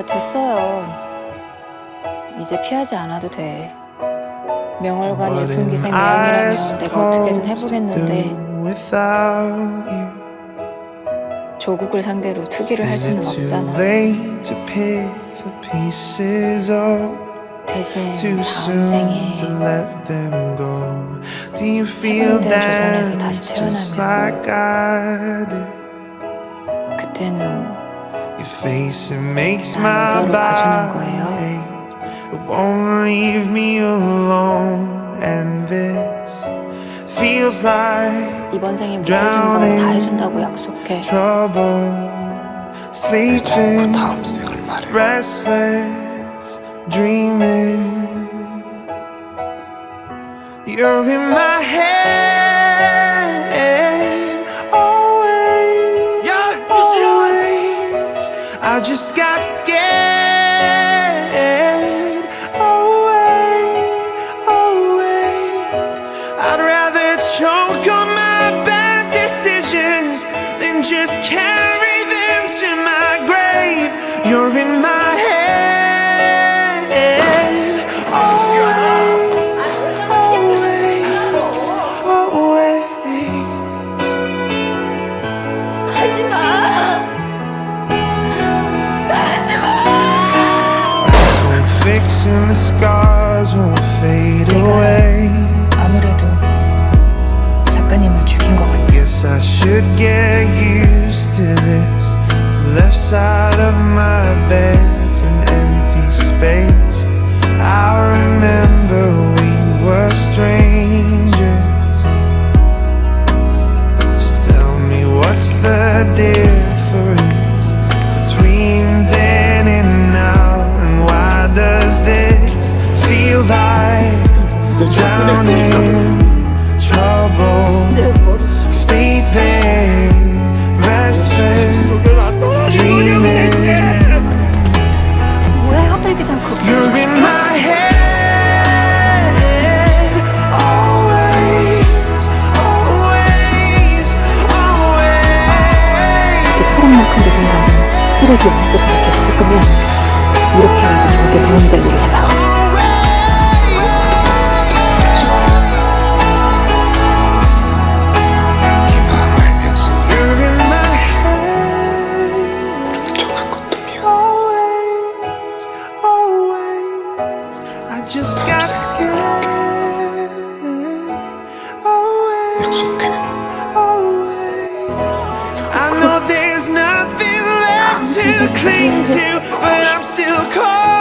됐어요. 이제 피하지 않아도 돼. 명월관 예쁜 기생 여행이라면 내가 어떻게든 해보겠는데 조국을 상대로 투기를 할 수는 없잖아. 대신 다음 생에 해병대 조선에서 다시 태어나면 그때는 나 여자로 봐주는 거예요. Won't leave me alone, and this feels like 이번 생에 못해준 거 다 해준다고 약속해. trouble, sleeping, restless, dreaming. You're in my head, always, always. I just got scared. I'd rather choke on my bad decisions than just carry them to my grave. You're in my head, always, always, always. 가지마. 가지마. Lights won't fix and the scars won't fade away. 아무래도 작가님을 죽인 것 같아. Guess I should get used to this. The left side of my bed's an empty space. I remember we were strangers. So tell me what's the difference between then and now, and why does this feel like drowning, trouble, sleeping, restless, dreaming. You're in my head, always, always, always. 털만큼 누군가는 쓰레기 옥수수를 계속 섞으면 이렇게라도 저게 도움이 될 일이 해봐. Just got scared. Always, always. I know there's nothing left to cling to, but I'm still caught.